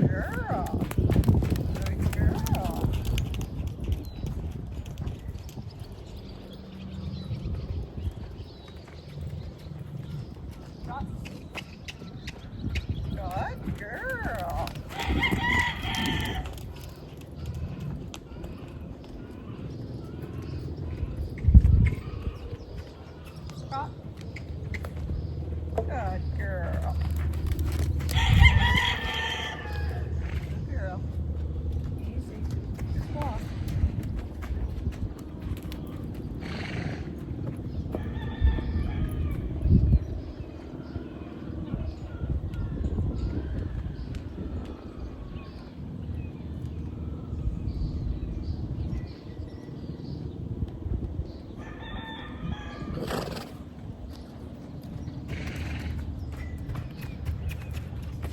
girl. Good girl. Stop. Good girl. Stop. Good girl. Good girl. Easy. Just walk.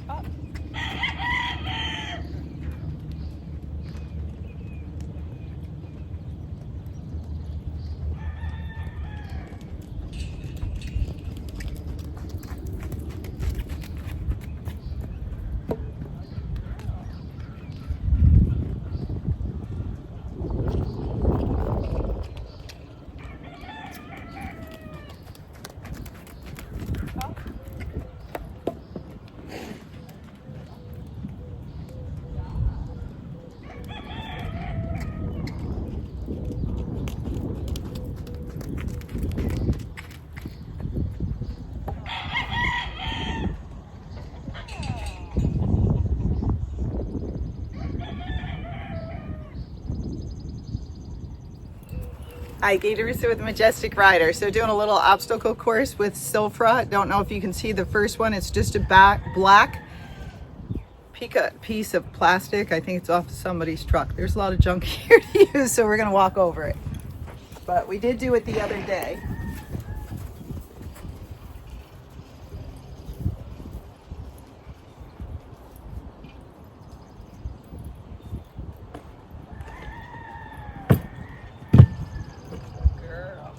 Up. Up. Hi, Gaye DeRusso with Majestic Rider. So doing a little obstacle course with Silfra. Don't know if you can see the first one. It's just a black piece of plastic. I think it's off somebody's truck. There's a lot of junk here to use, so we're gonna walk over it. But we did do it the other day. Girl.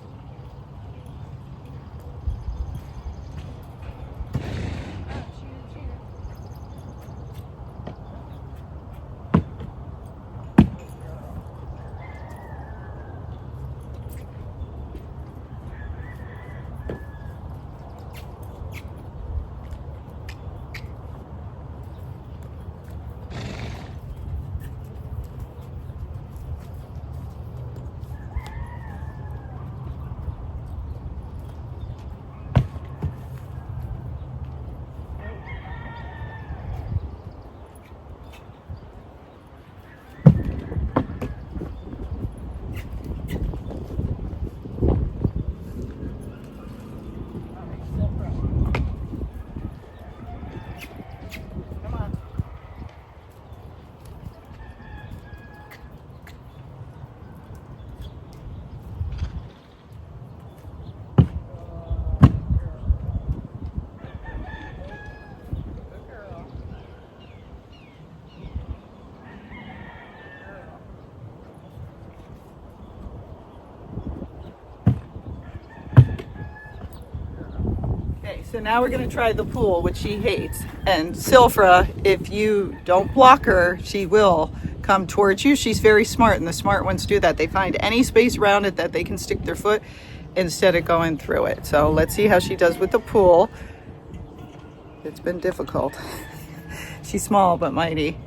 Come on. Good girl. Okay, so now we're going to try the pool, which she hates. And Silfra, if you don't block her, she will come towards you. She's very smart, and the smart ones do that. They find any space around it that they can stick their foot instead of going through it. So let's see how she does with the pool. It's been difficult. She's small but mighty.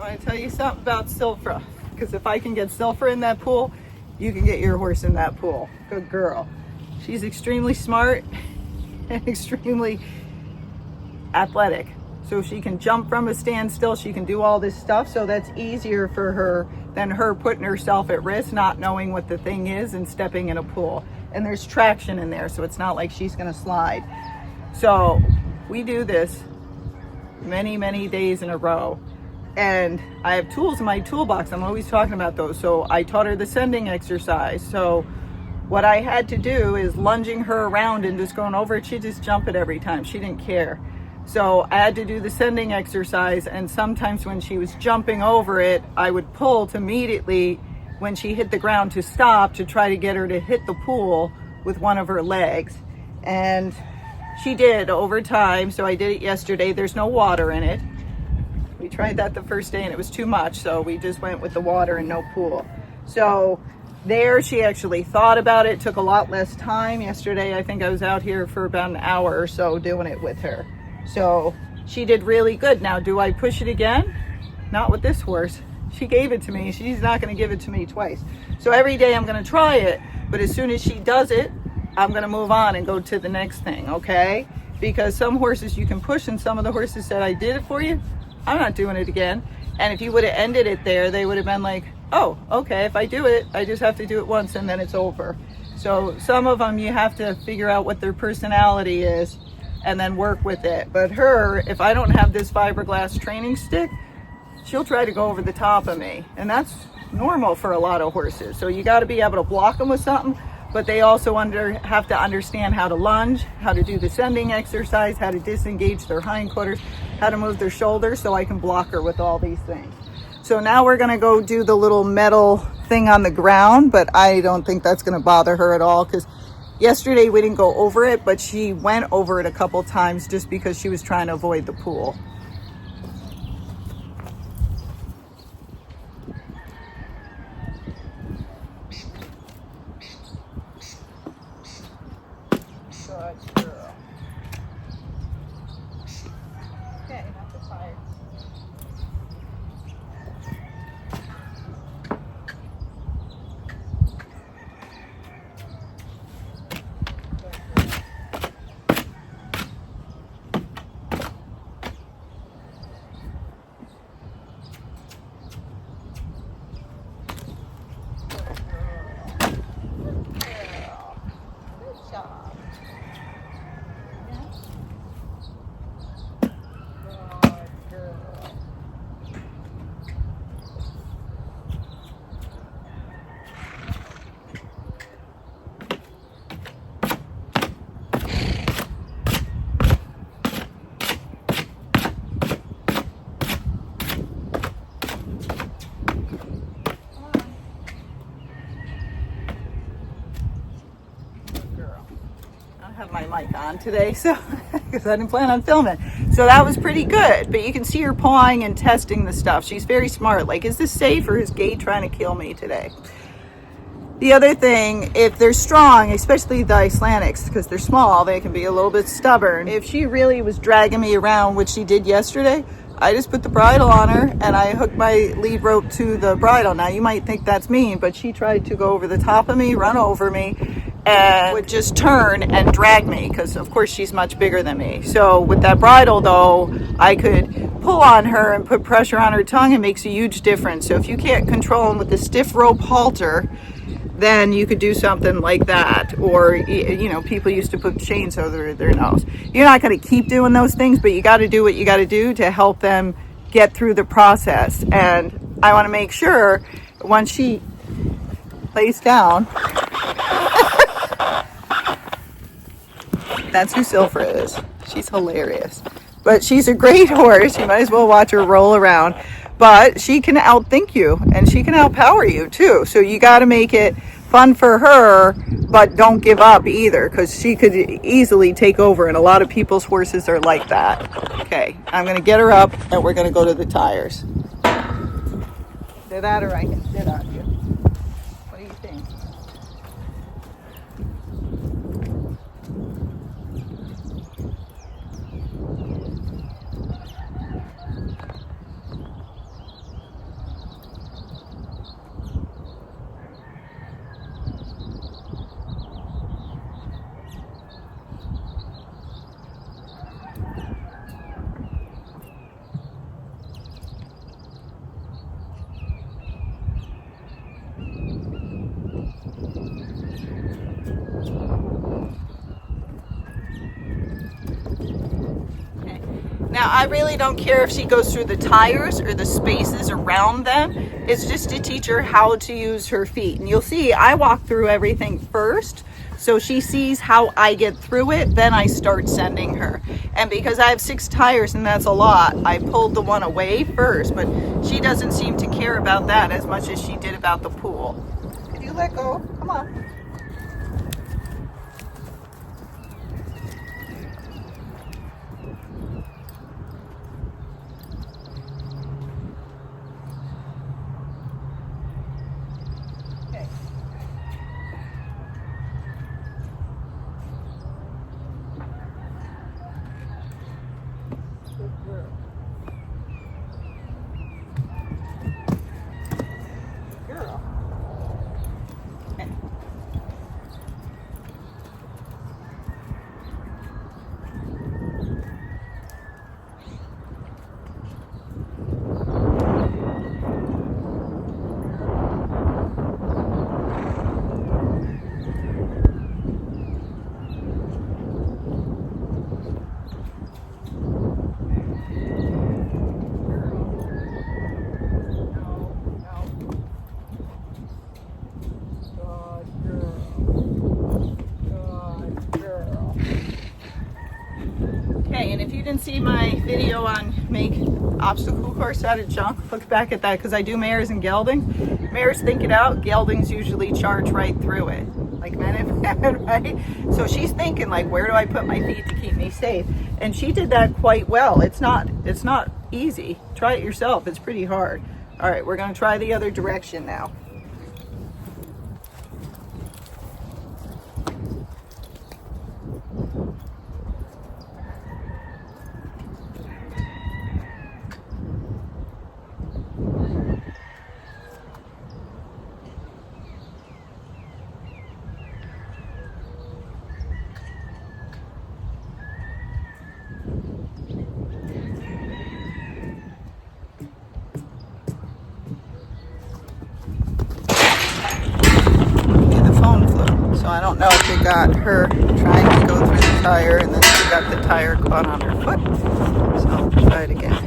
want to tell you something about Silfra, because if I can get Silfra in that pool, you can get your horse in that pool. Good girl. She's extremely smart and extremely athletic. So she can jump from a standstill, she can do all this stuff, so that's easier for her than her putting herself at risk, not knowing what the thing is and stepping in a pool. And there's traction in there, so it's not like she's gonna slide. So we do this many days in a row. And I have tools in my toolbox, I'm always talking about those. So I taught her the sending exercise. So what I had to do is lunging her around and just going over it, she'd just jump it every time, she didn't care. So I had to do the sending exercise, and sometimes when she was jumping over it, I would pull to immediately, when she hit the ground, to stop, to try to get her to hit the pool with one of her legs. And she did over time, so I did it yesterday. There's no water in it. We tried that the first day and it was too much, so we just went with the water and no pool. So there she actually thought about it, took a lot less time. Yesterday I think I was out here for about an hour or so doing it with her. So she did really good. Now, do I push it again? Not with this horse. She gave it to me. She's not going to give it to me twice. So every day I'm going to try it, but as soon as she does it, I'm going to move on and go to the next thing, okay? Because some horses you can push, and some of the horses said, I did it for you, I'm not doing it again. And if you would have ended it there, they would have been like, oh, okay, if I do it, I just have to do it once and then it's over. So some of them you have to figure out what their personality is and then work with it. But her, if I don't have this fiberglass training stick, she'll try to go over the top of me. And that's normal for a lot of horses. So you got to be able to block them with something, but they also have to understand how to lunge, how to do the sending exercise, how to disengage their hindquarters, how to move their shoulders, so I can block her with all these things. So now we're going to go do the little metal thing on the ground, but I don't think that's going to bother her at all, because yesterday we didn't go over it, but she went over it a couple times just because she was trying to avoid the pool. Good girl. Okay, not the fire. Have my mic on today, so because I didn't plan on filming. So that was pretty good, but you can see her pawing and testing the stuff. She's very smart. Like, is this safe, or is Gaye trying to kill me today? The other thing, if they're strong, especially the Icelandics, because they're small, they can be a little bit stubborn. If she really was dragging me around, which she did yesterday, I just put the bridle on her and I hooked my lead rope to the bridle. Now you might think that's mean, but she tried to go over the top of me, run over me, and would just turn and drag me, because of course she's much bigger than me. So with that bridle though, I could pull on her and put pressure on her tongue. It makes a huge difference. So if you can't control them with the stiff rope halter, then you could do something like that. Or, you know, people used to put chains over their nose. You're not going to keep doing those things, but you got to do what you got to do to help them get through the process. And I want to make sure once she lays down, that's who Silfra is. She's hilarious. But she's a great horse. You might as well watch her roll around. But she can outthink you, and she can outpower you too. So you got to make it fun for her, but don't give up either, because she could easily take over, and a lot of people's horses are like that. Okay, I'm going to get her up, and we're going to go to the tires. Either that, or I can sit on you. What do you think? Now, I really don't care if she goes through the tires or the spaces around them. It's just to teach her how to use her feet. And you'll see, I walk through everything first. So she sees how I get through it, then I start sending her. And because I have 6 tires and that's a lot, I pulled the one away first, but she doesn't seem to care about that as much as she did about the pool. Could you let go? Come on. And if you didn't see my video on make obstacle course out of junk, look back at that, because I do mares and geldings. Mares think it out, geldings usually charge right through it, like men and women, right? So she's thinking like, where do I put my feet to keep me safe? And she did that quite well. It's not easy. Try it yourself. It's pretty hard. All right, we're going to try the other direction now. I don't know if it got her trying to go through the tire and then she got the tire caught on her foot. So I'll try it again.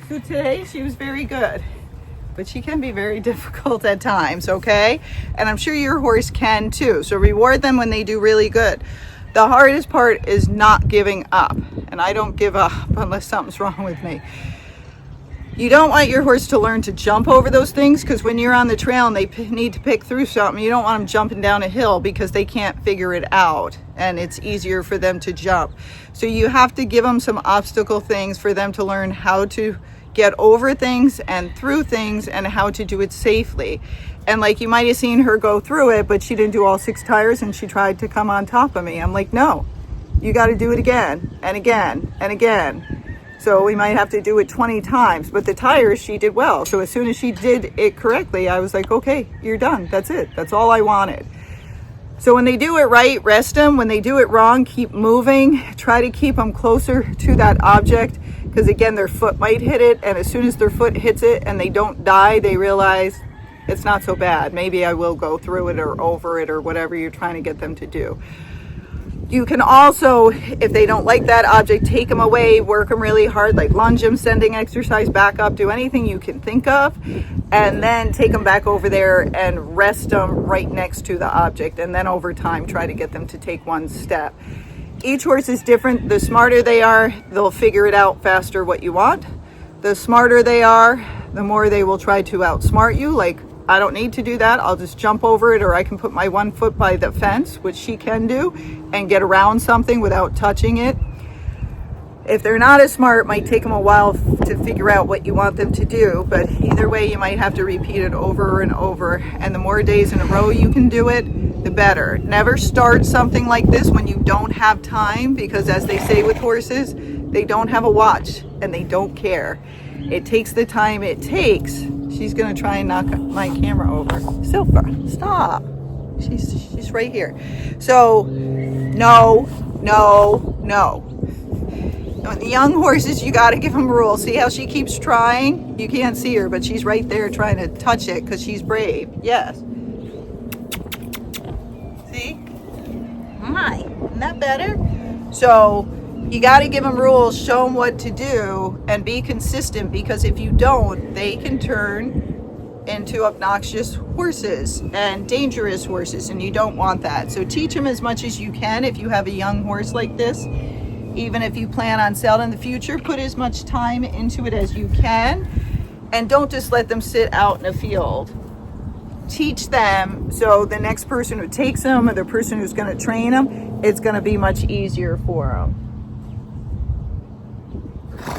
So today she was very good, but she can be very difficult at times, okay? And I'm sure your horse can too. So reward them when they do really good. The hardest part is not giving up. And I don't give up unless something's wrong with me. You don't want your horse to learn to jump over those things, because when you're on the trail and they need to pick through something, you don't want them jumping down a hill because they can't figure it out and it's easier for them to jump. So you have to give them some obstacle things for them to learn how to get over things and through things and how to do it safely. And like you might have seen her go through it, but she didn't do all 6 tires and she tried to come on top of me. I'm like, no, you got to do it again and again and again. So we might have to do it 20 times, but the tires she did well. So as soon as she did it correctly, I was like, okay, you're done. That's it. That's all I wanted. So when they do it right, rest them. When they do it wrong, keep moving. Try to keep them closer to that object, because again, their foot might hit it, and as soon as their foot hits it and they don't die, they realize it's not so bad. Maybe I will go through it or over it or whatever you're trying to get them to do. You can also, if they don't like that object, take them away, work them really hard, like lunge them, sending exercise back up, do anything you can think of, and then take them back over there and rest them right next to the object. And then over time, try to get them to take one step. Each horse is different. The smarter they are, they'll figure it out faster what you want. The smarter they are, the more they will try to outsmart you. Like, I don't need to do that. I'll just jump over it, or I can put my one foot by the fence, which she can do, and get around something without touching it. If they're not as smart, it might take them a while to figure out what you want them to do, but either way, you might have to repeat it over and over. And the more days in a row you can do it, the better. Never start something like this when you don't have time, because as they say with horses, they don't have a watch and they don't care. It takes the time it takes. She's gonna try and knock my camera over. Silfra, stop. She's right here. So, no. The young horses, you gotta give them rules. See how she keeps trying? You can't see her, but she's right there trying to touch it because she's brave. Yes. See? Hi, isn't that better? So, you got to give them rules, show them what to do, and be consistent, because if you don't, they can turn into obnoxious horses and dangerous horses, and you don't want that. So teach them as much as you can. If you have a young horse like this, even if you plan on selling in the future, put as much time into it as you can, and don't just let them sit out in a field. Teach them, so the next person who takes them, or the person who's going to train them, it's going to be much easier for them.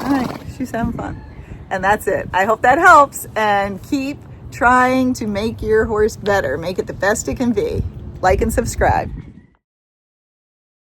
All right, she's having fun. And that's it. I hope that helps, and keep trying to make your horse better. Make it the best it can be. Like and subscribe.